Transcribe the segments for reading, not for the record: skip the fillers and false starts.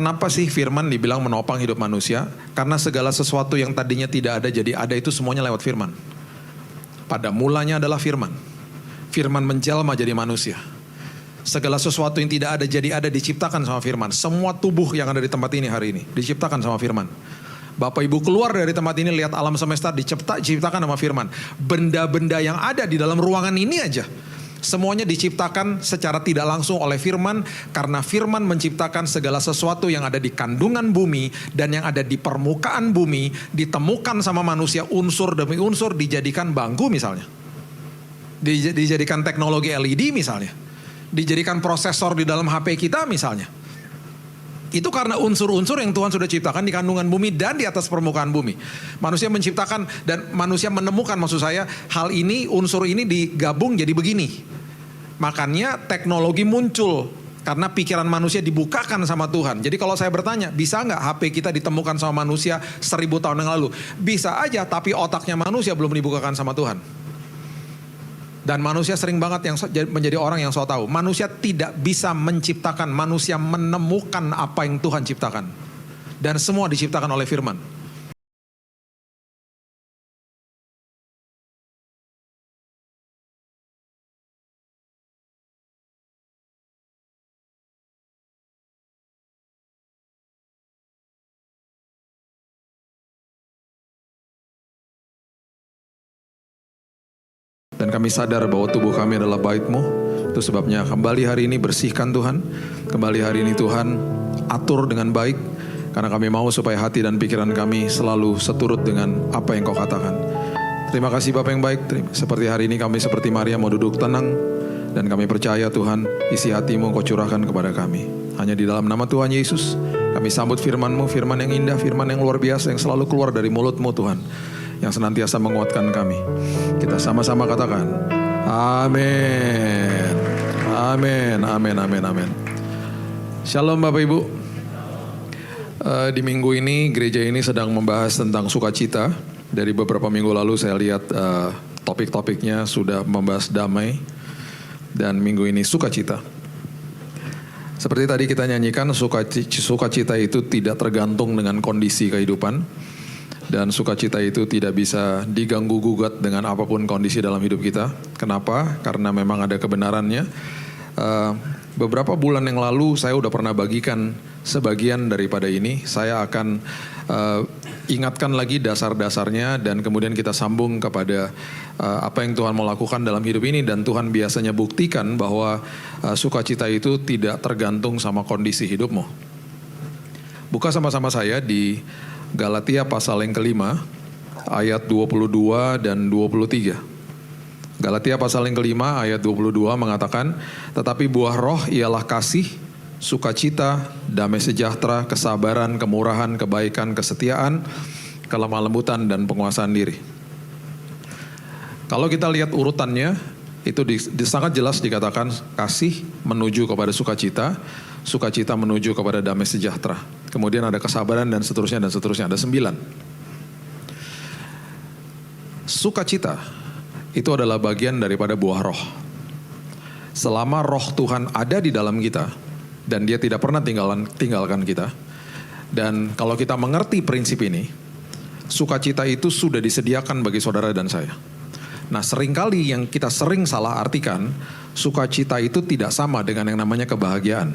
Kenapa sih firman dibilang menopang hidup manusia? Karena segala sesuatu yang tadinya tidak ada jadi ada itu semuanya lewat firman. Pada mulanya adalah firman. Firman menjelma jadi manusia. Segala sesuatu yang tidak ada jadi ada diciptakan sama firman. Semua tubuh yang ada di tempat ini hari ini diciptakan sama firman. Bapak Ibu keluar dari tempat ini lihat alam semesta diciptakan sama firman. Benda-benda yang ada di dalam ruangan ini aja semuanya diciptakan secara tidak langsung oleh firman, karena firman menciptakan segala sesuatu yang ada di kandungan bumi dan yang ada di permukaan bumi, ditemukan sama manusia unsur demi unsur, dijadikan bangku misalnya. Dijadikan teknologi LED misalnya. Dijadikan prosesor di dalam HP kita misalnya. Itu karena unsur-unsur yang Tuhan sudah ciptakan di kandungan bumi dan di atas permukaan bumi. Manusia menciptakan dan manusia menemukan, maksud saya, hal ini, unsur ini digabung jadi begini. Makanya teknologi muncul karena pikiran manusia dibukakan sama Tuhan. Jadi kalau saya bertanya, bisa nggak HP kita ditemukan sama manusia 1000 tahun yang lalu? Bisa aja, tapi otaknya manusia belum dibukakan sama Tuhan. Dan manusia sering banget yang menjadi orang yang so tahu. Manusia tidak bisa menciptakan, manusia menemukan apa yang Tuhan ciptakan. Dan semua diciptakan oleh firman. Dan kami sadar bahwa tubuh kami adalah bait-Mu. Itu sebabnya kembali hari ini bersihkan Tuhan. Kembali hari ini Tuhan atur dengan baik. Karena kami mau supaya hati dan pikiran kami selalu seturut dengan apa yang Kau katakan. Terima kasih Bapak yang baik. Seperti hari ini kami seperti Maria mau duduk tenang. Dan kami percaya Tuhan, isi hati-Mu Kau curahkan kepada kami. Hanya di dalam nama Tuhan Yesus kami sambut firman-Mu, firman yang indah, firman yang luar biasa, yang selalu keluar dari mulut-Mu Tuhan, yang senantiasa menguatkan kami. Kita sama-sama katakan, amin. Amin, amin, amin, amin. Shalom Bapak Ibu. Di minggu ini gereja ini sedang membahas tentang sukacita. Dari beberapa minggu lalu saya lihat topik-topiknya sudah membahas damai. Dan minggu ini sukacita. Seperti tadi kita nyanyikan, sukacita itu tidak tergantung dengan kondisi kehidupan. Dan sukacita itu tidak bisa diganggu-gugat dengan apapun kondisi dalam hidup kita. Kenapa? Karena memang ada kebenarannya. Beberapa bulan yang lalu saya udah pernah bagikan sebagian daripada ini. Saya akan ingatkan lagi dasar-dasarnya dan kemudian kita sambung kepada apa yang Tuhan mau lakukan dalam hidup ini. Dan Tuhan biasanya buktikan bahwa sukacita itu tidak tergantung sama kondisi hidupmu. Buka sama-sama saya di Galatia pasal yang kelima, ayat 22 dan 23. Galatia pasal yang kelima, ayat 22 mengatakan, tetapi buah roh ialah kasih, sukacita, damai sejahtera, kesabaran, kemurahan, kebaikan, kesetiaan, kelemah lembutan, dan penguasaan diri. Kalau kita lihat urutannya, itu sangat jelas dikatakan kasih menuju kepada sukacita, sukacita menuju kepada damai sejahtera. Kemudian ada kesabaran dan seterusnya, ada 9. Sukacita itu adalah bagian daripada buah roh. Selama roh Tuhan ada di dalam kita, dan dia tidak pernah tinggalkan kita. Dan kalau kita mengerti prinsip ini, sukacita itu sudah disediakan bagi saudara dan saya. Nah, seringkali yang kita sering salah artikan, sukacita itu tidak sama dengan yang namanya kebahagiaan.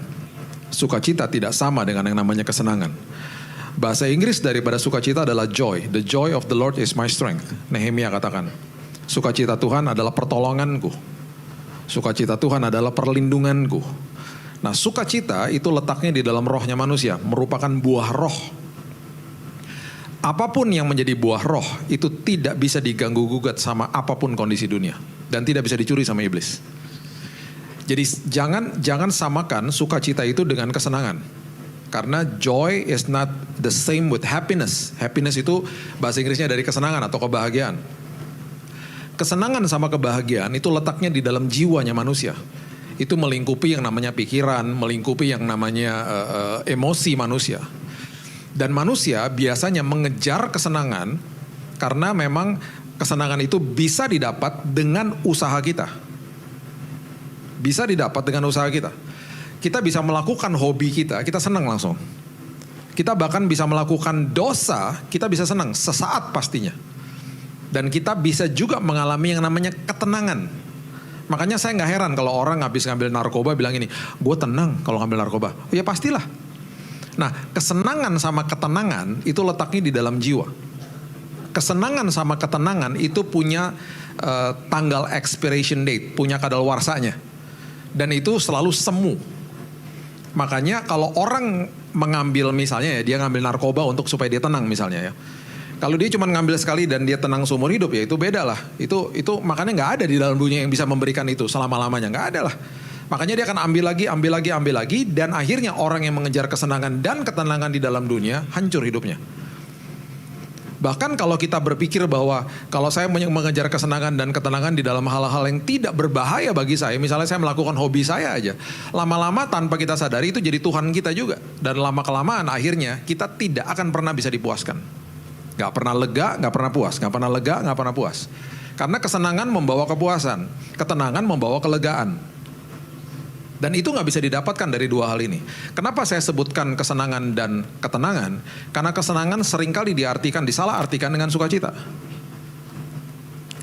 Sukacita tidak sama dengan yang namanya kesenangan. Bahasa Inggris daripada sukacita adalah joy. The joy of the Lord is my strength. Nehemia katakan, sukacita Tuhan adalah pertolonganku. Sukacita Tuhan adalah perlindunganku. Nah, sukacita itu letaknya di dalam rohnya manusia, merupakan buah roh. Apapun yang menjadi buah roh itu tidak bisa diganggu-gugat sama apapun kondisi dunia. Dan tidak bisa dicuri sama iblis. Jadi jangan samakan sukacita itu dengan kesenangan. Karena joy is not the same with happiness. Happiness itu bahasa Inggrisnya dari kesenangan atau kebahagiaan. Kesenangan sama kebahagiaan itu letaknya di dalam jiwanya manusia. Itu melingkupi yang namanya pikiran, melingkupi yang namanya emosi manusia. Dan manusia biasanya mengejar kesenangan karena memang kesenangan itu bisa didapat dengan usaha kita. Bisa didapat dengan usaha kita. Kita bisa melakukan hobi kita senang langsung. Kita bahkan bisa melakukan dosa, kita bisa senang sesaat pastinya. Dan kita bisa juga mengalami yang namanya ketenangan. Makanya saya nggak heran kalau orang habis ngambil narkoba bilang ini, gue tenang kalau ngambil narkoba. Ya pastilah. Nah, kesenangan sama ketenangan itu letaknya di dalam jiwa. Kesenangan sama ketenangan itu punya tanggal expiration date, punya kadaluarsanya. Dan itu selalu semu. Makanya kalau orang mengambil misalnya ya, dia ngambil narkoba untuk supaya dia tenang misalnya ya. Kalau dia cuma ngambil sekali dan dia tenang seumur hidup ya itu beda lah. Itu makanya nggak ada di dalam dunia yang bisa memberikan itu selama-lamanya, nggak ada lah. Makanya dia akan ambil lagi dan akhirnya orang yang mengejar kesenangan dan ketenangan di dalam dunia hancur hidupnya. Bahkan kalau kita berpikir bahwa kalau saya mengejar kesenangan dan ketenangan di dalam hal-hal yang tidak berbahaya bagi saya, misalnya saya melakukan hobi saya aja, lama-lama tanpa kita sadari itu jadi Tuhan kita juga. Dan lama-kelamaan akhirnya kita tidak akan pernah bisa dipuaskan. Gak pernah lega, gak pernah puas, gak pernah lega, gak pernah puas. Karena kesenangan membawa kepuasan, ketenangan membawa kelegaan. Dan itu gak bisa didapatkan dari dua hal ini. Kenapa saya sebutkan kesenangan dan ketenangan? Karena kesenangan seringkali disalah artikan dengan sukacita.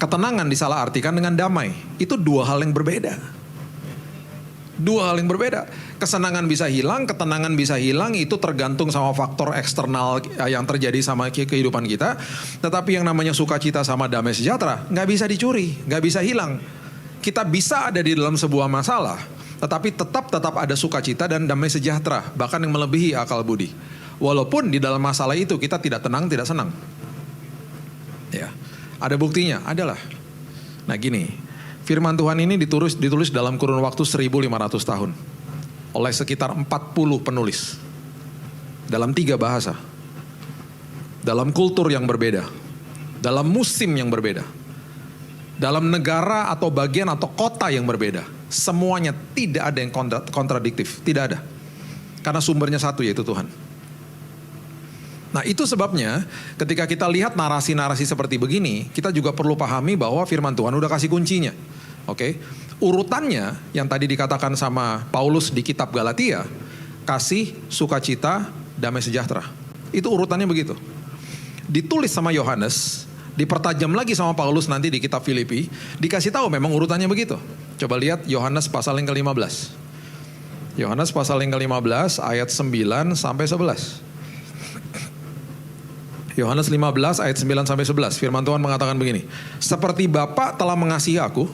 Ketenangan disalah artikan dengan damai. Itu dua hal yang berbeda. Dua hal yang berbeda. Kesenangan bisa hilang, ketenangan bisa hilang, itu tergantung sama faktor eksternal yang terjadi sama kehidupan kita. Tetapi yang namanya sukacita sama damai sejahtera gak bisa dicuri, gak bisa hilang. Kita bisa ada di dalam sebuah masalah, tetapi tetap ada sukacita dan damai sejahtera, bahkan yang melebihi akal budi. Walaupun di dalam masalah itu kita tidak tenang, tidak senang. Ya, ada buktinya, adalah. Nah gini, firman Tuhan ini ditulis dalam kurun waktu 1500 tahun oleh sekitar 40 penulis dalam 3 bahasa, dalam kultur yang berbeda, dalam musim yang berbeda, dalam negara atau bagian atau kota yang berbeda. Semuanya tidak ada yang kontradiktif, tidak ada. Karena sumbernya satu, yaitu Tuhan. Nah itu sebabnya ketika kita lihat narasi-narasi seperti begini, kita juga perlu pahami bahwa firman Tuhan udah kasih kuncinya. Oke, urutannya yang tadi dikatakan sama Paulus di kitab Galatia, kasih, sukacita, damai sejahtera. Itu urutannya begitu. Ditulis sama Yohanes, dipertajam lagi sama Paulus nanti di kitab Filipi, dikasih tahu memang urutannya begitu. Coba lihat Yohanes pasal yang ke-15. Yohanes pasal yang ke-15 ayat 9 sampai 11. Yohanes 15 ayat 9 sampai 11. Firman Tuhan mengatakan begini. Seperti Bapa telah mengasihi aku,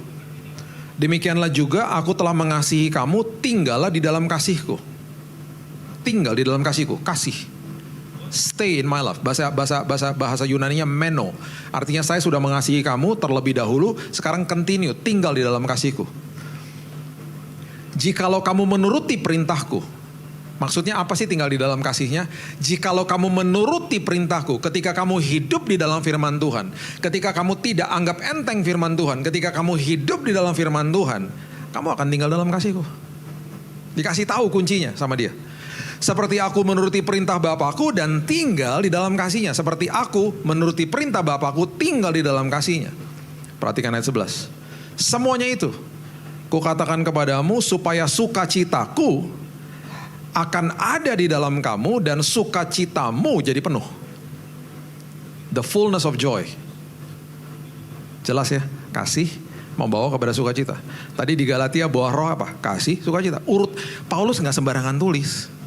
demikianlah juga aku telah mengasihi kamu, tinggallah di dalam kasihku. Tinggal di dalam kasihku, kasih. Stay in my love. Bahasa Yunaninya meno. Artinya saya sudah mengasihi kamu terlebih dahulu, sekarang continue, tinggal di dalam kasihku. Jikalau kamu menuruti perintahku. Maksudnya apa sih tinggal di dalam kasihnya? Jikalau kamu menuruti perintahku, ketika kamu hidup di dalam firman Tuhan, ketika kamu tidak anggap enteng firman Tuhan, ketika kamu hidup di dalam firman Tuhan, kamu akan tinggal dalam kasihku. Dikasih tahu kuncinya sama dia. Seperti aku menuruti perintah Bapakku dan tinggal di dalam kasihnya. Seperti aku menuruti perintah Bapakku, tinggal di dalam kasihnya. Perhatikan ayat 11. Semuanya itu kukatakan kepadamu supaya sukacitaku akan ada di dalam kamu dan sukacitamu jadi penuh. The fullness of joy. Jelas ya, kasih membawa kepada sukacita. Tadi di Galatia buah roh apa? Kasih, sukacita. Urut Paulus nggak sembarangan tulis.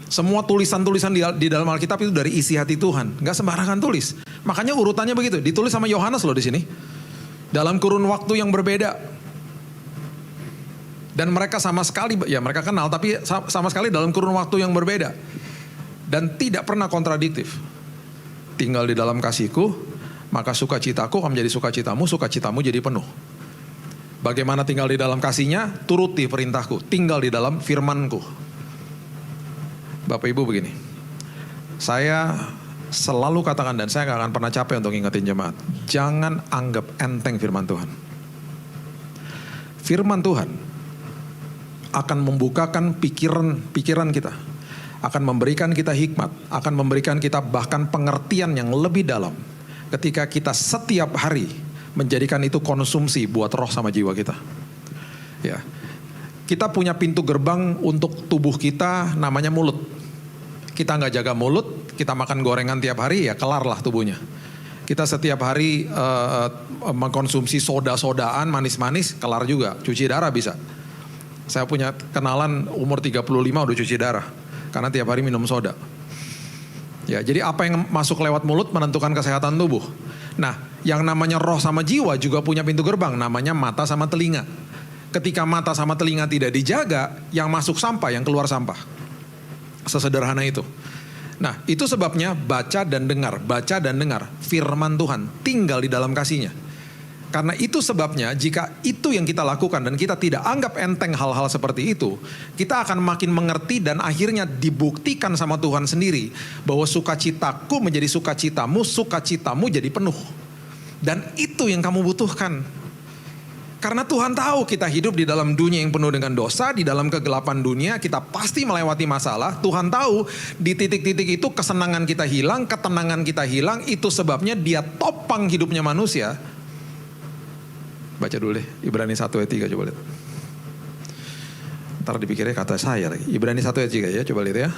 Semua tulisan-tulisan di dalam Alkitab itu dari isi hati Tuhan, nggak sembarangan tulis. Makanya urutannya begitu. Ditulis sama Yohanes loh di sini. Dalam kurun waktu yang berbeda. Dan mereka sama sekali, ya mereka kenal, tapi sama sekali dalam kurun waktu yang berbeda. Dan tidak pernah kontradiktif. Tinggal di dalam kasihku, maka sukacitaku akan menjadi sukacitamu jadi penuh. Bagaimana tinggal di dalam kasihnya? Turuti perintahku, tinggal di dalam firmanku. Bapak Ibu begini, saya selalu katakan dan saya gak akan pernah capek untuk ingetin jemaat, jangan anggap enteng firman Tuhan. Firman Tuhan akan membukakan pikiran kita, akan memberikan kita hikmat, akan memberikan kita bahkan pengertian yang lebih dalam ketika kita setiap hari menjadikan itu konsumsi buat roh sama jiwa kita. Ya, kita punya pintu gerbang untuk tubuh kita namanya mulut. Kita nggak jaga mulut, kita makan gorengan tiap hari, ya kelar lah tubuhnya. Kita setiap hari mengkonsumsi soda-sodaan, manis-manis, kelar juga. Cuci darah bisa. Saya punya kenalan umur 35 udah cuci darah. Karena tiap hari minum soda. Ya, jadi apa yang masuk lewat mulut menentukan kesehatan tubuh. Nah, yang namanya roh sama jiwa juga punya pintu gerbang, namanya mata sama telinga. Ketika mata sama telinga tidak dijaga, yang masuk sampah, yang keluar sampah. Sesederhana itu. Nah, itu sebabnya baca dan dengar firman Tuhan tinggal di dalam kasihnya. Karena itu sebabnya jika itu yang kita lakukan dan kita tidak anggap enteng hal-hal seperti itu, kita akan makin mengerti dan akhirnya dibuktikan sama Tuhan sendiri bahwa sukacitaku menjadi sukacitamu jadi penuh. Dan itu yang kamu butuhkan. Karena Tuhan tahu kita hidup di dalam dunia yang penuh dengan dosa, di dalam kegelapan dunia, kita pasti melewati masalah. Tuhan tahu di titik-titik itu kesenangan kita hilang, ketenangan kita hilang, itu sebabnya Dia topang hidupnya manusia. Baca dulu deh, Ibrani 1 ayat 3 coba lihat. Ntar dipikirnya kata saya lagi. Ibrani 1 ayat 3 ya, coba lihat ya.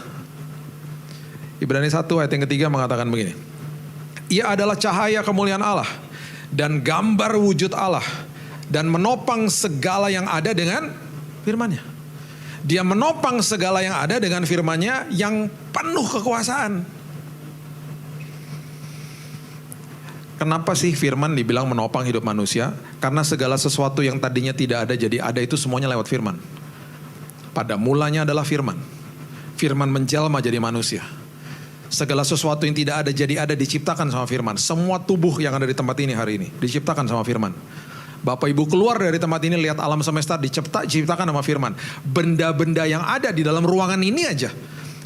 Ibrani 1 ayat yang ketiga mengatakan begini. Ia adalah cahaya kemuliaan Allah dan gambar wujud Allah. Dan menopang segala yang ada dengan firman-Nya. Dia menopang segala yang ada dengan firman-Nya yang penuh kekuasaan. Kenapa sih firman dibilang menopang hidup manusia? Karena segala sesuatu yang tadinya tidak ada jadi ada itu semuanya lewat firman. Pada mulanya adalah firman. Firman menjelma jadi manusia. Segala sesuatu yang tidak ada jadi ada diciptakan sama firman. Semua tubuh yang ada di tempat ini hari ini diciptakan sama firman. Bapak Ibu keluar dari tempat ini lihat alam semesta diciptakan sama firman. Benda-benda yang ada di dalam ruangan ini aja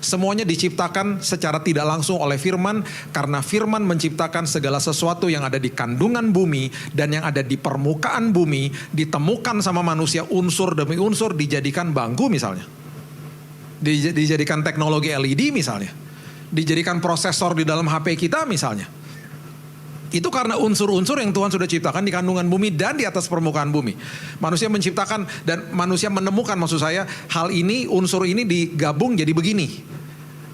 semuanya diciptakan secara tidak langsung oleh firman. Karena firman menciptakan segala sesuatu yang ada di kandungan bumi dan yang ada di permukaan bumi ditemukan sama manusia unsur demi unsur dijadikan bangku misalnya. Dijadikan teknologi LED misalnya. Dijadikan prosesor di dalam HP kita misalnya. Itu karena unsur-unsur yang Tuhan sudah ciptakan di kandungan bumi dan di atas permukaan bumi. Manusia menciptakan dan manusia menemukan, maksud saya, hal ini, unsur ini digabung jadi begini.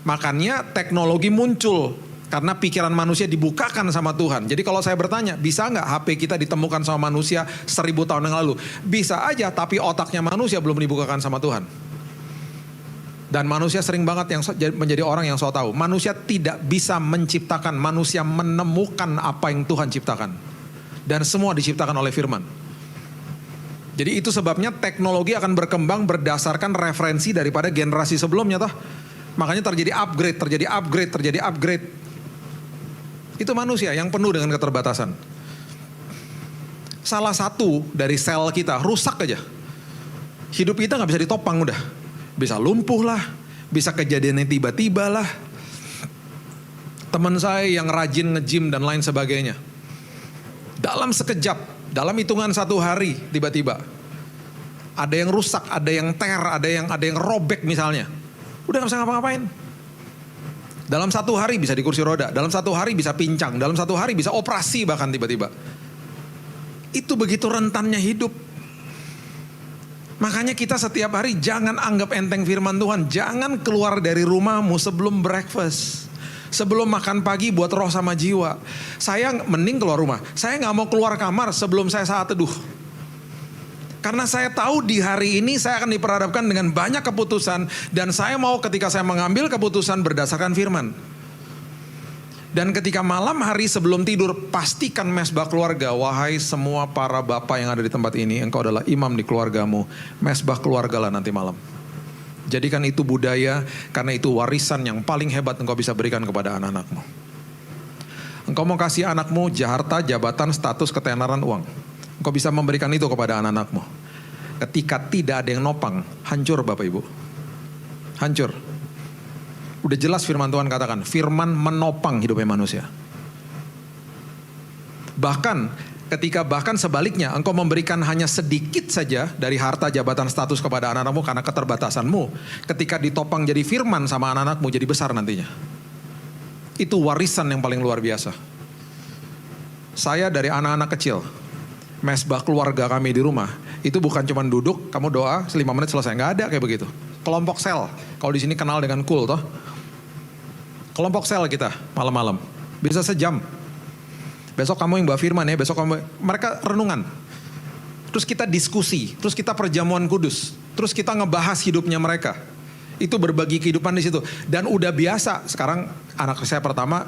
Makanya teknologi muncul karena pikiran manusia dibukakan sama Tuhan. Jadi kalau saya bertanya, bisa nggak HP kita ditemukan sama manusia 1000 tahun yang lalu? Bisa aja, tapi otaknya manusia belum dibukakan sama Tuhan. Dan manusia sering banget yang menjadi orang yang so tahu. Manusia tidak bisa menciptakan, manusia menemukan apa yang Tuhan ciptakan. Dan semua diciptakan oleh firman. Jadi itu sebabnya teknologi akan berkembang berdasarkan referensi daripada generasi sebelumnya toh. Makanya terjadi upgrade. Itu manusia yang penuh dengan keterbatasan. Salah satu dari sel kita rusak aja. Hidup kita gak bisa ditopang udah. Bisa lumpuh lah, bisa kejadiannya tiba-tiba lah. Teman saya yang rajin nge-gym dan lain sebagainya. Dalam sekejap, dalam hitungan 1 hari tiba-tiba. Ada yang rusak, ada yang tear, ada yang robek misalnya. Udah gak bisa ngapa-ngapain. Dalam 1 hari bisa di kursi roda, dalam 1 hari bisa pincang, dalam 1 hari bisa operasi bahkan tiba-tiba. Itu begitu rentannya hidup. Makanya kita setiap hari jangan anggap enteng firman Tuhan. Jangan keluar dari rumahmu sebelum breakfast. Sebelum makan pagi buat roh sama jiwa. Saya mending keluar rumah. Saya gak mau keluar kamar sebelum saya saat teduh. Karena saya tahu di hari ini saya akan diperhadapkan dengan banyak keputusan. Dan saya mau ketika saya mengambil keputusan berdasarkan firman. Dan ketika malam hari sebelum tidur, pastikan mesbah keluarga. Wahai semua para bapak yang ada di tempat ini, engkau adalah imam di keluargamu. Mesbah keluarga lah nanti malam. Jadikan itu budaya, karena itu warisan yang paling hebat engkau bisa berikan kepada anak-anakmu. Engkau mau kasih anakmu harta, jabatan, status, ketenaran, uang. Engkau bisa memberikan itu kepada anak-anakmu. Ketika tidak ada yang nopang, hancur Bapak Ibu. Hancur. Udah jelas firman Tuhan katakan, firman menopang hidupnya manusia. Bahkan sebaliknya, engkau memberikan hanya sedikit saja dari harta, jabatan, status kepada anak-anakmu karena keterbatasanmu. Ketika ditopang jadi firman sama anak-anakmu, jadi besar nantinya. Itu warisan yang paling luar biasa. Saya dari anak-anak kecil, mesbah keluarga kami di rumah, itu bukan cuma duduk, kamu doa, 5 menit selesai. Nggak ada kayak begitu. Kelompok sel, kalau di sini kenal dengan cool toh. kelompok sel kita malam-malam. Bisa sejam. Besok kamu yang bawa firman ya, besok kamu, mereka renungan. Terus kita diskusi, terus kita perjamuan kudus, terus kita ngebahas hidupnya mereka. Itu berbagi kehidupan di situ. Dan udah biasa, sekarang anak saya pertama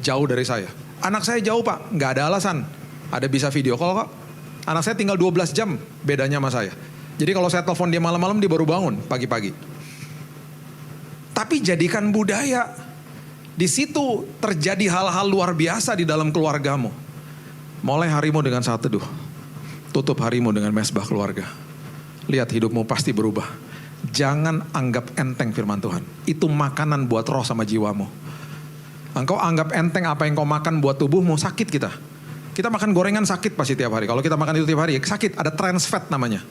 jauh dari saya. Anak saya jauh Pak, nggak ada alasan. Ada bisa video call kok. Anak saya tinggal 12 jam bedanya sama saya. Jadi kalau saya telepon dia malam-malam, dia baru bangun pagi-pagi. Tapi jadikan budaya. Di situ terjadi hal-hal luar biasa di dalam keluargamu. Mulai harimu dengan saat teduh. Tutup harimu dengan mesbah keluarga. Lihat hidupmu pasti berubah. Jangan anggap enteng firman Tuhan. Itu makanan buat roh sama jiwamu. Engkau anggap enteng apa yang kau makan buat tubuhmu, sakit kita. Kita makan gorengan sakit pasti tiap hari. Kalau kita makan itu tiap hari, sakit. Ada trans fat namanya.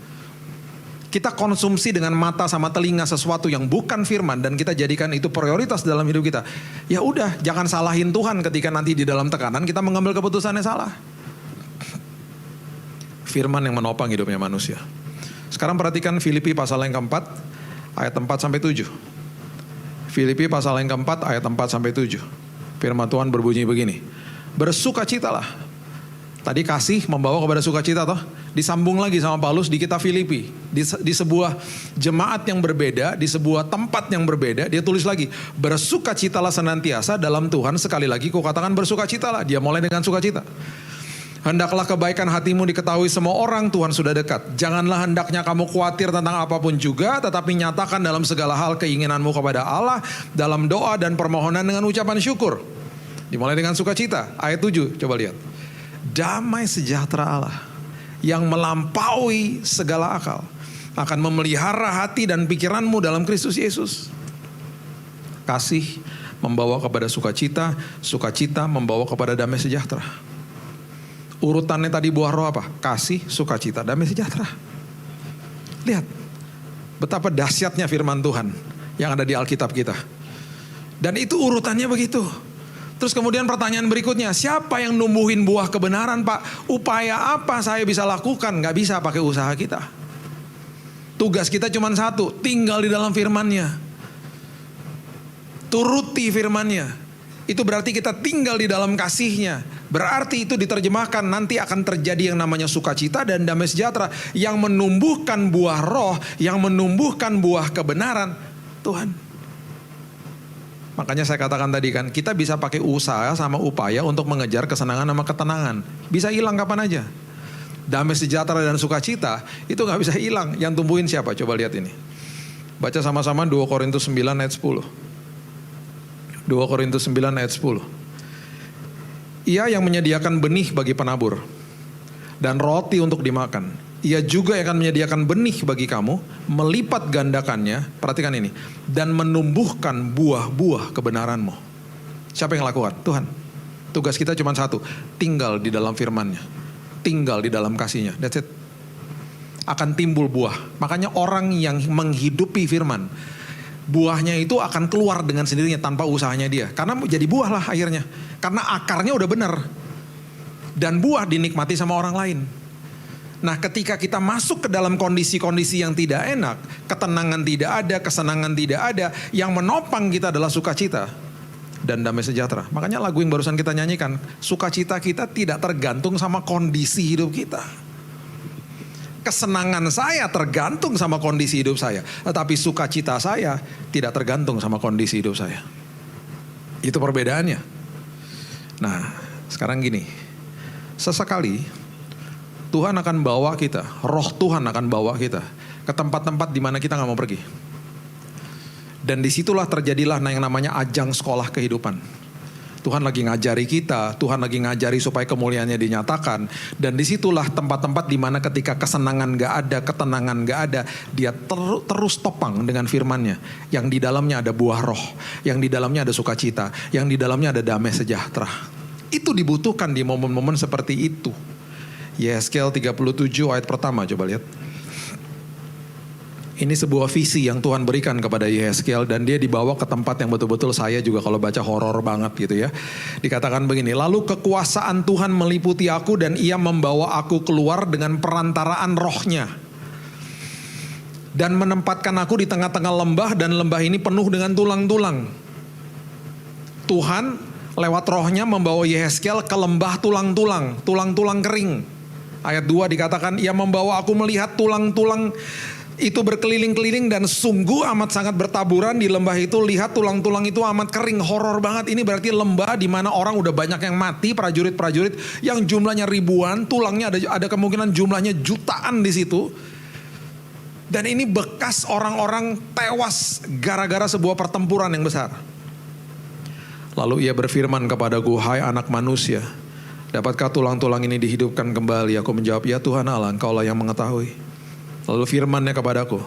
Kita konsumsi dengan mata sama telinga sesuatu yang bukan firman dan kita jadikan itu prioritas dalam hidup kita. Ya udah, jangan salahin Tuhan ketika nanti di dalam tekanan kita mengambil keputusan yang salah. Firman yang menopang hidupnya manusia. Sekarang perhatikan Filipi pasal yang keempat, ayat 4 sampai 7. Filipi pasal yang keempat, ayat 4 sampai 7. Firman Tuhan berbunyi begini. Bersukacitalah. Tadi kasih membawa kepada sukacita toh. Disambung lagi sama Paulus di kitab Filipi. Di sebuah jemaat yang berbeda, di sebuah tempat yang berbeda, dia tulis lagi. Bersukacitalah senantiasa dalam Tuhan, sekali lagi kukatakan bersukacitalah. Dia mulai dengan sukacita. Hendaklah kebaikan hatimu diketahui semua orang, Tuhan sudah dekat. Janganlah hendaknya kamu khawatir tentang apapun juga, tetapi nyatakan dalam segala hal keinginanmu kepada Allah, dalam doa dan permohonan dengan ucapan syukur. Dimulai dengan sukacita. Ayat 7, coba lihat. Damai sejahtera Allah yang melampaui segala akal akan memelihara hati dan pikiranmu dalam Kristus Yesus. Kasih membawa kepada sukacita, sukacita membawa kepada damai sejahtera. Urutannya tadi buah roh apa? Kasih, sukacita, damai sejahtera. Lihat betapa dahsyatnya firman Tuhan yang ada di Alkitab kita. Dan itu urutannya begitu. Terus kemudian pertanyaan berikutnya, siapa yang numbuhin buah kebenaran Pak? Upaya apa saya bisa lakukan? Gak bisa pakai usaha kita. Tugas kita cuma satu, tinggal di dalam firman-Nya. Turuti firman-Nya. Itu berarti kita tinggal di dalam kasih-Nya. Berarti itu diterjemahkan nanti akan terjadi yang namanya sukacita dan damai sejahtera. Yang menumbuhkan buah roh, yang menumbuhkan buah kebenaran. Tuhan. Makanya saya katakan tadi kan, kita bisa pakai usaha sama upaya untuk mengejar kesenangan sama ketenangan. Bisa hilang kapan aja. Damai sejahtera dan sukacita itu gak bisa hilang. Yang tumbuhin siapa? Coba lihat ini. Baca sama-sama 2 Korintus 9 ayat 10. 2 Korintus 9 ayat 10. Ia yang menyediakan benih bagi penabur dan roti untuk dimakan. Ia juga akan menyediakan benih bagi kamu, melipat gandakannya, perhatikan ini, dan menumbuhkan buah-buah kebenaranmu. Siapa yang lakukan? Tuhan. Tugas kita cuma satu, tinggal di dalam firman-Nya, tinggal di dalam kasih-Nya. That's it. Akan timbul buah. Makanya orang yang menghidupi firman, buahnya itu akan keluar dengan sendirinya tanpa usahanya dia. Karena jadi buah lah akhirnya. Karena akarnya udah benar. Dan buah dinikmati sama orang lain. Nah ketika kita masuk ke dalam kondisi-kondisi yang tidak enak, ketenangan tidak ada, kesenangan tidak ada, yang menopang kita adalah sukacita dan damai sejahtera. Makanya lagu yang barusan kita nyanyikan, sukacita kita tidak tergantung sama kondisi hidup kita. Kesenangan saya tergantung sama kondisi hidup saya, tetapi sukacita saya tidak tergantung sama kondisi hidup saya. Itu perbedaannya. Nah sekarang gini, sesekali Tuhan akan bawa kita, roh Tuhan akan bawa kita ke tempat-tempat di mana kita gak mau pergi. Dan disitulah terjadilah yang namanya ajang sekolah kehidupan. Tuhan lagi ngajari kita, Tuhan lagi ngajari supaya kemuliaannya dinyatakan. Dan disitulah tempat-tempat di mana ketika kesenangan gak ada, ketenangan gak ada, dia terus topang dengan firman-Nya. Yang di dalamnya ada buah roh, yang di dalamnya ada sukacita, yang di dalamnya ada damai sejahtera. Itu dibutuhkan di momen-momen seperti itu. Yeskel 37 ayat pertama, coba lihat. Ini sebuah visi yang Tuhan berikan kepada Yeskel dan dia dibawa ke tempat yang betul-betul saya juga kalau baca horor banget gitu ya. Dikatakan begini, lalu kekuasaan Tuhan meliputi aku dan ia membawa aku keluar dengan perantaraan rohnya. Dan menempatkan aku di tengah-tengah lembah dan lembah ini penuh dengan tulang-tulang. Tuhan lewat rohnya membawa Yehezkiel ke lembah tulang-tulang kering. Ayat 2 dikatakan, ia membawa aku melihat tulang-tulang itu berkeliling-keliling dan sungguh amat sangat bertaburan di lembah itu. Lihat tulang-tulang itu amat kering, horor banget. Ini berarti lembah di mana orang udah banyak yang mati, prajurit-prajurit yang jumlahnya ribuan, tulangnya ada kemungkinan jumlahnya jutaan di situ. Dan ini bekas orang-orang tewas gara-gara sebuah pertempuran yang besar. Lalu ia berfirman kepadaku, hai anak manusia, dapatkah tulang-tulang ini dihidupkan kembali? Aku menjawab, ya Tuhan Allah, Engkaulah yang mengetahui. Lalu firmannya kepadaku,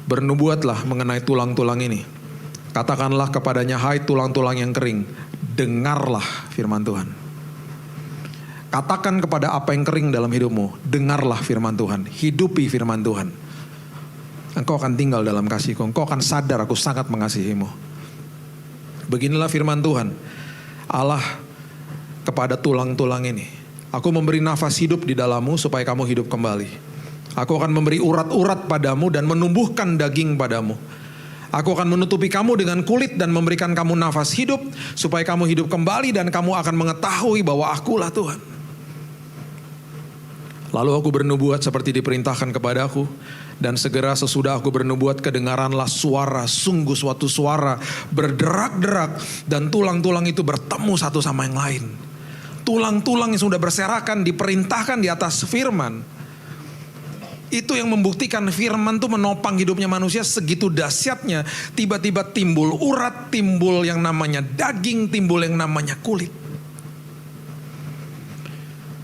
bernubuatlah mengenai tulang-tulang ini. Katakanlah kepadanya, hai tulang-tulang yang kering, dengarlah firman Tuhan. Katakan kepada apa yang kering dalam hidupmu, dengarlah firman Tuhan, hidupi firman Tuhan. Engkau akan tinggal dalam kasihku, engkau akan sadar aku sangat mengasihimu. Beginilah firman Tuhan, Allah kepada tulang-tulang ini. Aku memberi nafas hidup di dalammu supaya kamu hidup kembali. Aku akan memberi urat-urat padamu dan menumbuhkan daging padamu. Aku akan menutupi kamu dengan kulit dan memberikan kamu nafas hidup supaya kamu hidup kembali dan kamu akan mengetahui bahwa akulah Tuhan. Lalu aku bernubuat seperti diperintahkan kepadaku, dan segera sesudah aku bernubuat kedengaranlah suara, sungguh suatu suara berderak-derak, dan tulang-tulang itu bertemu satu sama yang lain. Tulang-tulang yang sudah berserakan diperintahkan di atas firman. Itu yang membuktikan firman itu menopang hidupnya manusia segitu dahsyatnya. Tiba-tiba timbul urat, timbul yang namanya daging, timbul yang namanya kulit.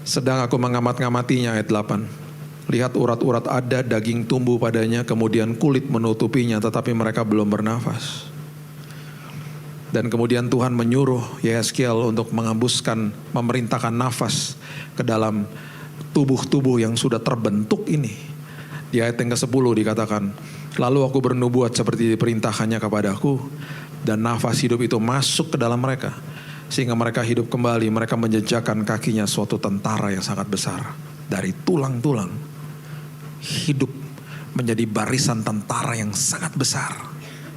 Sedang aku mengamat-ngamatinya, ayat 8. Lihat urat-urat ada, daging tumbuh padanya, kemudian kulit menutupinya, tetapi mereka belum bernafas. Dan kemudian Tuhan menyuruh Yehezkiel untuk mengembuskan, memerintahkan nafas ke dalam tubuh-tubuh yang sudah terbentuk ini. Di ayat yang ke-10 dikatakan, lalu aku bernubuat seperti diperintahkannya kepadaku, dan nafas hidup itu masuk ke dalam mereka. Sehingga mereka hidup kembali, mereka menjejakkan kakinya suatu tentara yang sangat besar. Dari tulang-tulang, hidup menjadi barisan tentara yang sangat besar.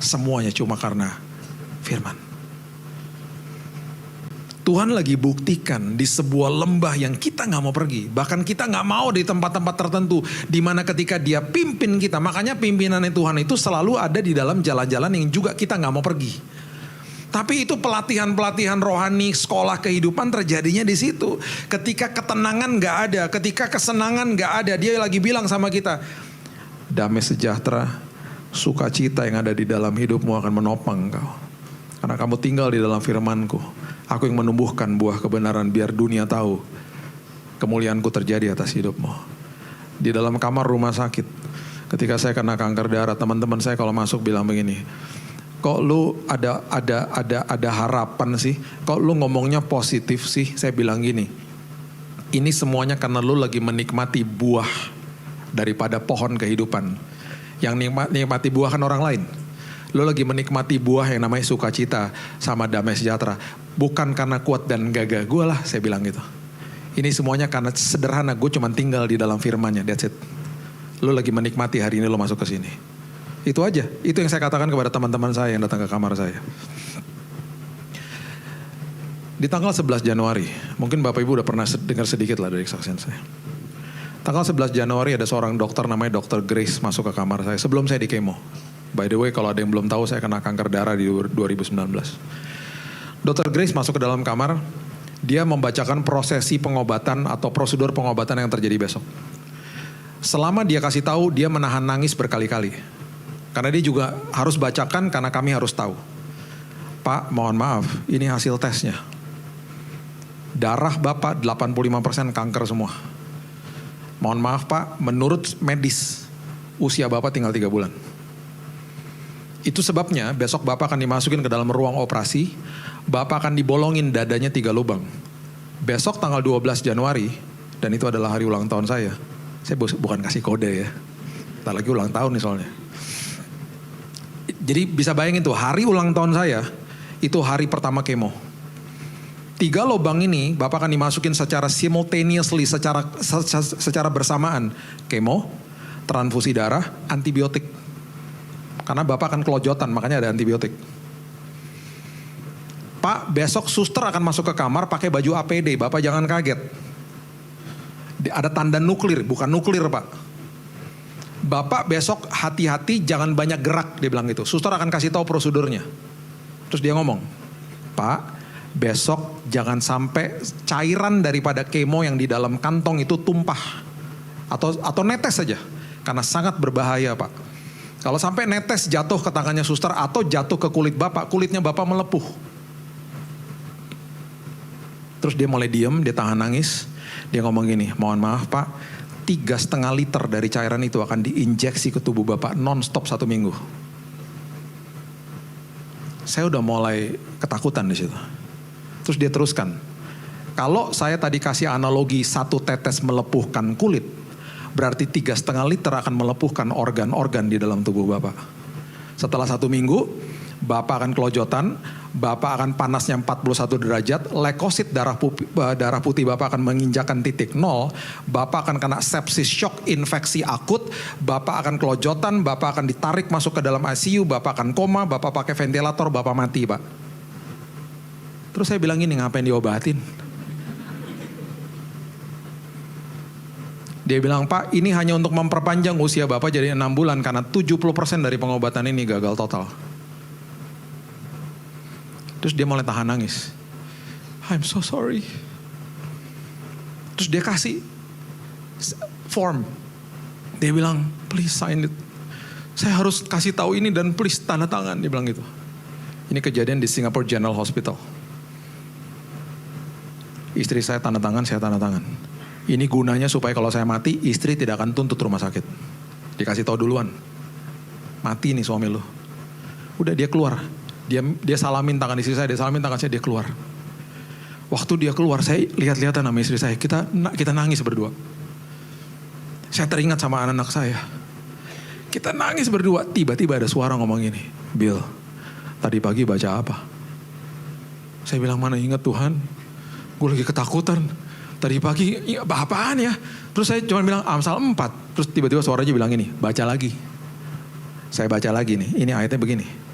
Semuanya cuma karena firman. Tuhan lagi buktikan di sebuah lembah yang kita gak mau pergi. Bahkan kita gak mau di tempat-tempat tertentu. Dimana ketika dia pimpin kita. Makanya pimpinannya Tuhan itu selalu ada di dalam jalan-jalan yang juga kita gak mau pergi. Tapi itu pelatihan-pelatihan rohani, sekolah kehidupan terjadinya di situ. Ketika ketenangan gak ada, ketika kesenangan gak ada, dia lagi bilang sama kita, damai sejahtera, sukacita yang ada di dalam hidupmu akan menopang engkau. Karena kamu tinggal di dalam firmanku. Aku yang menumbuhkan buah kebenaran biar dunia tahu kemuliaanku terjadi atas hidupmu. Di dalam kamar rumah sakit, ketika saya kena kanker darah, teman-teman saya kalau masuk bilang begini, kok lu ada harapan sih? Kok lu ngomongnya positif sih? Saya bilang gini, ini semuanya karena lu lagi menikmati buah daripada pohon kehidupan. Yang nikmati buah kan orang lain. Lu lagi menikmati buah yang namanya sukacita sama damai sejahtera. Bukan karena kuat dan gagah gue lah, saya bilang gitu. Ini semuanya karena sederhana, gue cuma tinggal di dalam firman-Nya, that's it. Lu lagi menikmati hari ini lu masuk ke sini. Itu aja, itu yang saya katakan kepada teman-teman saya yang datang ke kamar saya. Di tanggal 11 Januari, mungkin Bapak Ibu udah pernah dengar sedikit lah dari kesaksian saya. Tanggal 11 Januari ada seorang dokter namanya Dr. Grace masuk ke kamar saya sebelum saya di kemo. By the way, kalau ada yang belum tahu, saya kena kanker darah di 2019. Dr. Grace masuk ke dalam kamar, dia membacakan prosesi pengobatan atau prosedur pengobatan yang terjadi besok. Selama dia kasih tahu, dia menahan nangis berkali-kali. Karena dia juga harus bacakan karena kami harus tahu. Pak, mohon maaf, ini hasil tesnya. Darah Bapak 85% kanker semua. Mohon maaf Pak, menurut medis, usia Bapak tinggal 3 bulan. Itu sebabnya besok Bapak akan dimasukin ke dalam ruang operasi, Bapak akan dibolongin dadanya 3 lubang. Besok tanggal 12 Januari, dan itu adalah hari ulang tahun saya. Saya bukan kasih kode ya. Ntar lagi ulang tahun nih soalnya. Jadi bisa bayangin tuh, hari ulang tahun saya, itu hari pertama kemo. 3 lubang ini Bapak akan dimasukin secara simultaneously, secara bersamaan. Kemo, transfusi darah, antibiotik. Karena Bapak akan kelojotan, makanya ada antibiotik. Pak, besok suster akan masuk ke kamar pakai baju APD, Bapak jangan kaget. Ada tanda nuklir, bukan nuklir Pak. Bapak besok hati-hati jangan banyak gerak, dia bilang gitu. Suster akan kasih tahu prosedurnya. Terus dia ngomong, Pak, besok jangan sampai cairan daripada kemo yang di dalam kantong itu tumpah. Atau netes saja, karena sangat berbahaya Pak. Kalau sampai netes jatuh ke tangannya suster atau jatuh ke kulit Bapak, kulitnya Bapak melepuh. Terus dia mulai diem, dia tahan nangis. Dia ngomong gini, mohon maaf Pak, 3,5 liter dari cairan itu akan diinjeksi ke tubuh Bapak non-stop 1 minggu. Saya udah mulai ketakutan di situ. Terus dia teruskan, kalau saya tadi kasih analogi 1 tetes melepuhkan kulit, berarti 3,5 liter akan melepuhkan organ-organ di dalam tubuh Bapak. Setelah 1 minggu, Bapak akan kelojotan, Bapak akan panasnya 41 derajat, leukosit darah putih Bapak akan menginjakan titik 0, Bapak akan kena sepsis shock, infeksi akut, Bapak akan kelojotan, Bapak akan ditarik masuk ke dalam ICU, Bapak akan koma, Bapak pakai ventilator, Bapak mati Pak. Terus saya bilang gini, ngapain diobatin? Dia bilang, Pak ini hanya untuk memperpanjang usia Bapak jadi 6 bulan karena 70% dari pengobatan ini gagal total. Terus dia mulai tahan nangis. I'm so sorry. Terus dia kasih form. Dia bilang, please sign it. Saya harus kasih tahu ini dan please tanda tangan. Dia bilang gitu. Ini kejadian di Singapore General Hospital. Istri saya tanda tangan, saya tanda tangan. Ini gunanya supaya kalau saya mati, istri tidak akan tuntut rumah sakit. Dikasih tahu duluan. Mati nih suami lu. Udah dia keluar. Dia salamin tangan istri saya, dia salamin tangan saya, dia keluar. Waktu dia keluar, saya lihat-lihatan sama istri saya. Kita nangis berdua. Saya teringat sama anak-anak saya. Kita nangis berdua. Tiba-tiba ada suara ngomong gini, Bill, tadi pagi baca apa? Saya bilang, mana ingat Tuhan, gue lagi ketakutan. Tadi pagi, apa-apaan ya? Terus saya cuma bilang, Amsal 4. Terus tiba-tiba suaranya bilang gini, baca lagi. Saya baca lagi nih, ini ayatnya begini.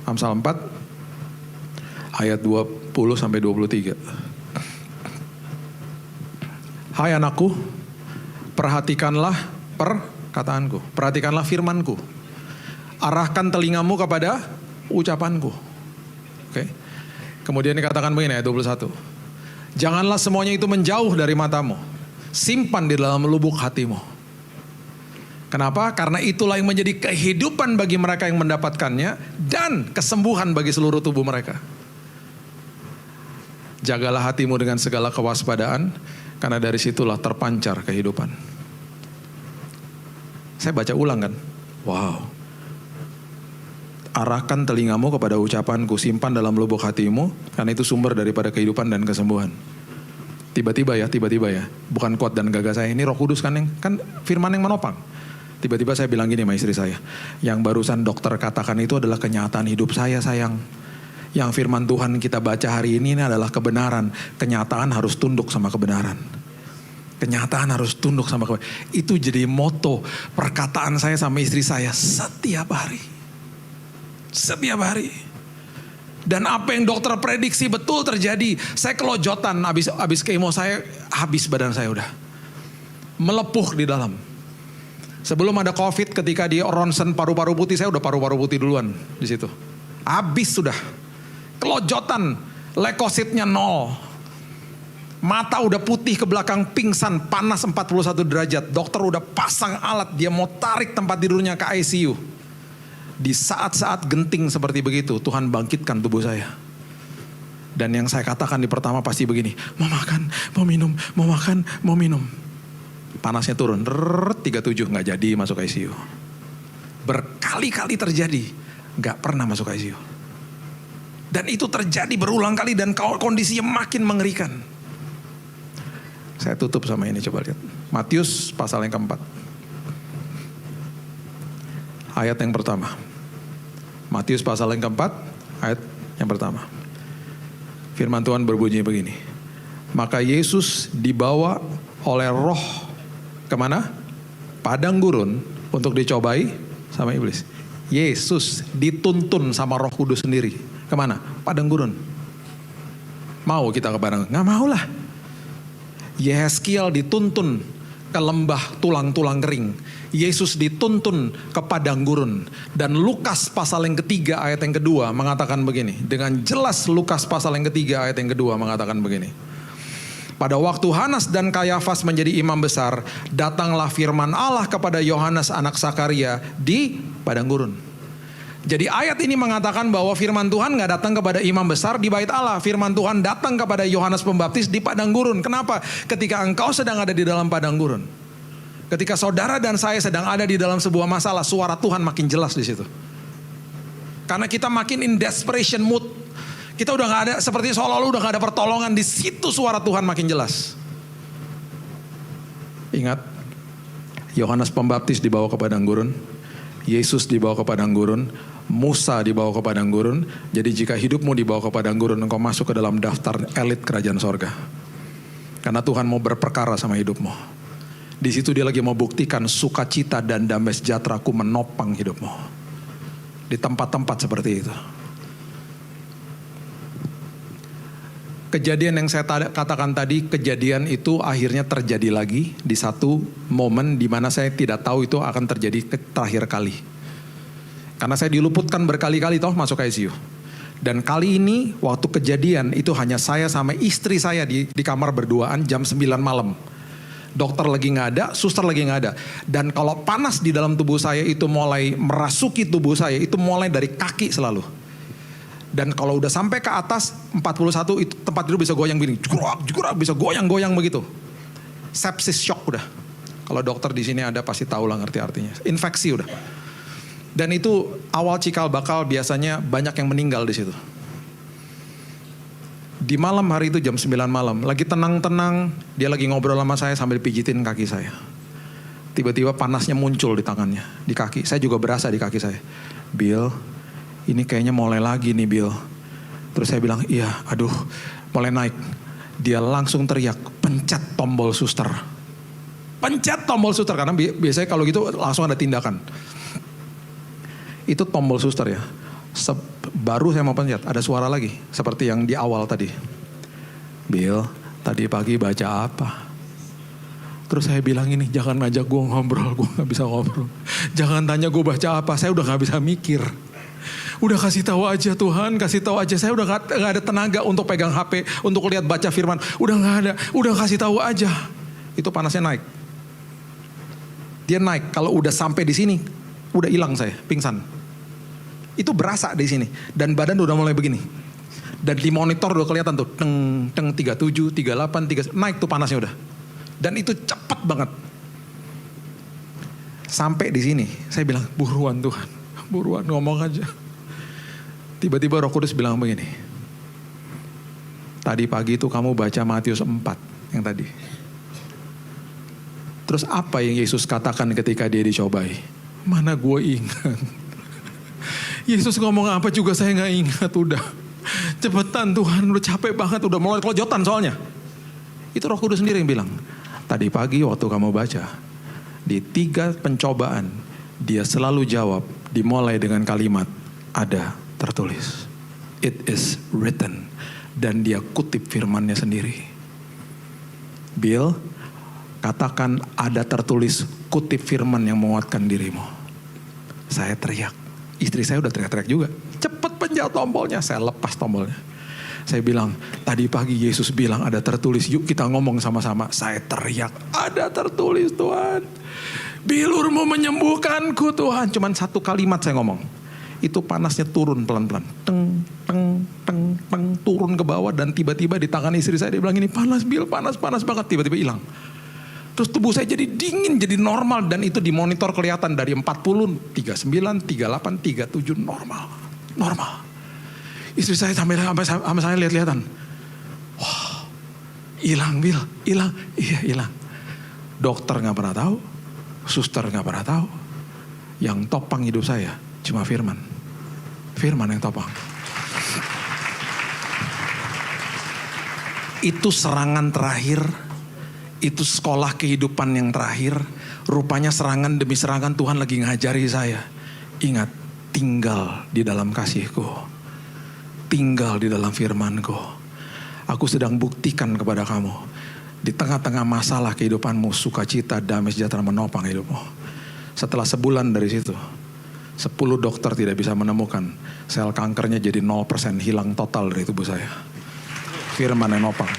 Amsal 4 ayat 20 sampai 23. Hai anakku, perhatikanlah perkataanku, perhatikanlah firmanku. Arahkan telingamu kepada ucapanku. Oke. Kemudian dikatakan begini ayat 21. Janganlah semuanya itu menjauh dari matamu. Simpan di dalam lubuk hatimu. Kenapa? Karena itulah yang menjadi kehidupan bagi mereka yang mendapatkannya dan kesembuhan bagi seluruh tubuh mereka. Jagalah hatimu dengan segala kewaspadaan, karena dari situlah terpancar kehidupan. Saya baca ulang kan? Wow. Arahkan telingamu kepada ucapanku, simpan dalam lubuk hatimu, karena itu sumber daripada kehidupan dan kesembuhan. Tiba-tiba ya, bukan kuat dan gagah saya, ini Roh Kudus kan firman yang menopang. Tiba-tiba saya bilang gini sama istri saya, yang barusan dokter katakan itu adalah kenyataan hidup saya sayang. Yang firman Tuhan kita baca hari ini adalah kebenaran. Kenyataan harus tunduk sama kebenaran. Kenyataan harus tunduk sama kebenaran. Itu jadi moto perkataan saya sama istri saya setiap hari. Setiap hari. Dan apa yang dokter prediksi betul terjadi. Saya kelojotan habis kemo, saya habis badan saya udah. Melepuh di dalam. Sebelum ada COVID, ketika di ronsen paru-paru putih, saya udah paru-paru putih duluan di situ. Habis sudah. Kelojotan, leukositnya 0. Mata udah putih ke belakang, pingsan, panas 41 derajat. Dokter udah pasang alat, dia mau tarik tempat tidurnya ke ICU. Di saat-saat genting seperti begitu, Tuhan bangkitkan tubuh saya. Dan yang saya katakan di pertama pasti begini, mau makan, mau minum, mau makan, mau minum. Panasnya turun, 37, gak jadi masuk ICU. Berkali-kali terjadi, gak pernah masuk ICU. Dan itu terjadi berulang kali dan kondisinya makin mengerikan. Saya tutup sama ini, coba lihat. Matius pasal yang keempat. Ayat yang pertama. Matius pasal yang keempat, ayat yang pertama. Firman Tuhan berbunyi begini. Maka Yesus dibawa oleh Roh kemana? Padang gurun untuk dicobai sama iblis. Yesus dituntun sama Roh Kudus sendiri. Kemana? Padang gurun. Mau kita ke padang? Nggak mau lah. Yehezkiel dituntun ke lembah tulang-tulang kering. Yesus dituntun ke padang gurun. Dan Lukas pasal yang ketiga ayat yang kedua mengatakan begini. Dengan jelas Lukas pasal yang ketiga ayat yang kedua mengatakan begini. Pada waktu Hanas dan Kayafas menjadi imam besar, datanglah firman Allah kepada Yohanes anak Sakaria di padang gurun. Jadi ayat ini mengatakan bahwa firman Tuhan gak datang kepada imam besar di bait Allah. Firman Tuhan datang kepada Yohanes Pembaptis di padang gurun. Kenapa? Ketika engkau sedang ada di dalam padang gurun. Ketika saudara dan saya sedang ada di dalam sebuah masalah, suara Tuhan makin jelas di situ. Karena kita makin in desperation mood. Kita udah gak ada, seperti seolah-olah udah gak ada pertolongan. Di situ suara Tuhan makin jelas. Ingat, Yohanes Pembaptis dibawa ke padang gurun. Yesus dibawa ke padang gurun. Musa dibawa ke padang gurun. Jadi jika hidupmu dibawa ke padang gurun, engkau masuk ke dalam daftar elit kerajaan sorga. Karena Tuhan mau berperkara sama hidupmu. Di situ dia lagi mau buktikan sukacita dan damai sejahtera-Ku menopang hidupmu. Di tempat-tempat seperti itu. Kejadian yang saya katakan tadi, kejadian itu akhirnya terjadi lagi di satu momen di mana saya tidak tahu itu akan terjadi terakhir kali. Karena saya diluputkan berkali-kali toh masuk ICU. Dan kali ini waktu kejadian itu hanya saya sama istri saya di kamar berduaan jam 9 malam. Dokter lagi gak ada, suster lagi gak ada. Dan kalau panas di dalam tubuh saya itu mulai merasuki tubuh saya, itu mulai dari kaki selalu. Dan kalau udah sampai ke atas 41 itu tempat tidur bisa goyang begini, jukurak bisa goyang-goyang begitu. Sepsis shock udah. Kalau dokter di sini ada pasti tahu lah ngerti artinya. Infeksi udah. Dan itu awal cikal bakal biasanya banyak yang meninggal di situ. Di malam hari itu jam 9 malam, lagi tenang-tenang, dia lagi ngobrol sama saya sambil pijitin kaki saya. Tiba-tiba panasnya muncul di tangannya, di kaki. Saya juga berasa di kaki saya. Bill, ini kayaknya mulai lagi nih Bill. Terus saya bilang, iya aduh mulai naik. Dia langsung teriak, pencet tombol suster. Pencet tombol suster, karena biasanya kalau gitu langsung ada tindakan. Itu tombol suster ya. Baru saya mau pencet, ada suara lagi. Seperti yang di awal tadi. Bill, tadi pagi baca apa? Terus saya bilang ini, jangan ngajak gue ngobrol, gue gak bisa ngobrol. Jangan tanya gue baca apa, saya udah gak bisa mikir. Udah kasih tahu aja Tuhan, kasih tahu aja. Saya udah gak ada tenaga untuk pegang HP, untuk lihat baca firman. Udah gak ada, udah kasih tahu aja. Itu panasnya naik. Dia naik, kalau udah sampai di sini, udah hilang saya, pingsan. Itu berasa di sini. Dan badan udah mulai begini. Dan di monitor udah kelihatan tuh, teng, 37, 38, 39, naik tuh panasnya udah. Dan itu cepat banget. Sampai di sini, saya bilang, buruan Tuhan, buruan ngomong aja. Tiba-tiba Roh Kudus bilang begini. Tadi pagi itu kamu baca Matius 4 yang tadi. Terus apa yang Yesus katakan ketika dia dicobai? Mana gue ingat. Yesus ngomong apa juga saya gak ingat udah. Cepetan Tuhan, udah capek banget, udah mulai kelojotan soalnya. Itu Roh Kudus sendiri yang bilang. Tadi pagi waktu kamu baca, di 3 pencobaan, dia selalu jawab, dimulai dengan kalimat, ada tertulis. It is written. Dan dia kutip firmannya sendiri. Bill, katakan ada tertulis, kutip firman yang menguatkan dirimu. Saya teriak. Istri saya udah teriak-teriak juga. Cepet pencet tombolnya. Saya lepas tombolnya. Saya bilang, tadi pagi Yesus bilang ada tertulis. Yuk kita ngomong sama-sama. Saya teriak, ada tertulis Tuhan. Bilurmu menyembuhkanku Tuhan. Cuman 1 kalimat saya ngomong. Itu panasnya turun pelan-pelan. Teng, teng, teng, teng. Turun ke bawah dan tiba-tiba di tangan istri saya. Dia bilang ini panas Bill, panas banget. Tiba-tiba hilang. Terus tubuh saya jadi dingin, jadi normal. Dan itu dimonitor kelihatan dari 40, 39, 38, 37, normal. Istri saya sampai saya lihat-lihatan. Wah, hilang Bill, hilang. Iya hilang. Dokter gak pernah tahu, suster gak pernah tahu. Yang topang hidup saya cuma firman. Firman yang topang. Itu serangan terakhir. Itu sekolah kehidupan yang terakhir. Rupanya serangan demi serangan Tuhan lagi ngajari saya. Ingat, tinggal di dalam kasih-Ku. Tinggal di dalam firman-Ku. Aku sedang buktikan kepada kamu, di tengah-tengah masalah kehidupanmu, sukacita, damai sejahtera menopang hidupmu. Setelah sebulan dari situ, 10 dokter tidak bisa menemukan. Sel kankernya jadi 0% hilang total dari tubuh saya. Firman yang nopang.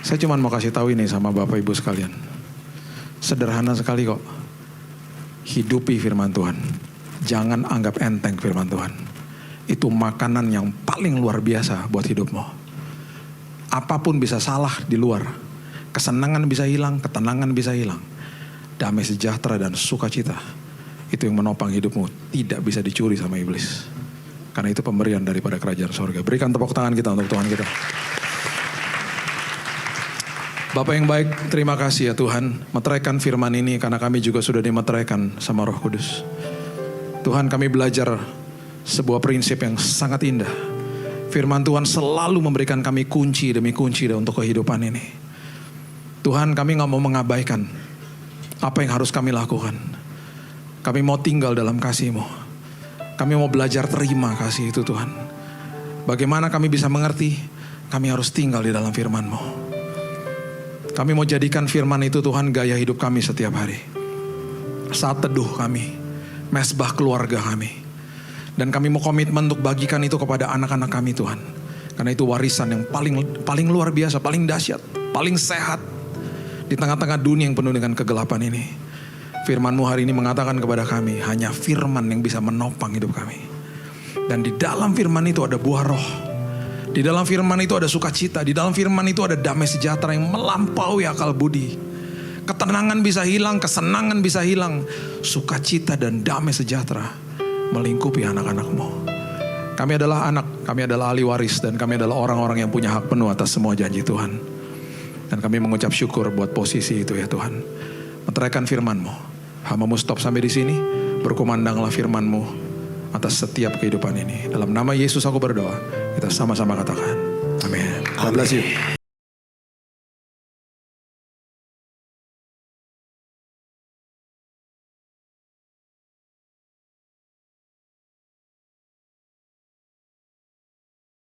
Saya cuma mau kasih tahu ini sama Bapak Ibu sekalian. Sederhana sekali kok. Hidupi firman Tuhan. Jangan anggap enteng firman Tuhan. Itu makanan yang paling luar biasa buat hidupmu. Apapun bisa salah di luar. Kesenangan bisa hilang, ketenangan bisa hilang. Damai sejahtera dan sukacita, itu yang menopang hidupmu, tidak bisa dicuri sama iblis. Karena itu pemberian daripada kerajaan sorga. Berikan tepuk tangan kita untuk Tuhan kita. Bapak yang baik, terima kasih ya Tuhan, meteraikan firman ini karena kami juga sudah dimeteraikan sama Roh Kudus. Tuhan, kami belajar sebuah prinsip yang sangat indah. Firman Tuhan selalu memberikan kami kunci demi kunci untuk kehidupan ini. Tuhan, kami gak mau mengabaikan apa yang harus kami lakukan. Kami mau tinggal dalam kasih-Mu. Kami mau belajar terima kasih itu Tuhan. Bagaimana kami bisa mengerti? Kami harus tinggal di dalam firman-Mu. Kami mau jadikan firman itu Tuhan gaya hidup kami setiap hari. Saat teduh kami, mesbah keluarga kami. Dan kami mau komitmen untuk bagikan itu kepada anak-anak kami Tuhan. Karena itu warisan yang paling luar biasa, paling dahsyat, paling sehat. Di tengah-tengah dunia yang penuh dengan kegelapan ini. Firman-Mu hari ini mengatakan kepada kami, hanya firman yang bisa menopang hidup kami. Dan di dalam firman itu ada buah roh. Di dalam firman itu ada sukacita. Di dalam firman itu ada damai sejahtera yang melampaui akal budi. Ketenangan bisa hilang, kesenangan bisa hilang. Sukacita dan damai sejahtera melingkupi anak-anak-Mu. Kami adalah anak, kami adalah ahli waris, dan kami adalah orang-orang yang punya hak penuh atas semua janji Tuhan. Dan kami mengucap syukur buat posisi itu ya Tuhan. Meteraikan firman-Mu. Hamba-Mu stop sampai di sini. Berkumandanglah firman-Mu atas setiap kehidupan ini. Dalam nama Yesus aku berdoa. Kita sama-sama katakan. Amin. God bless you.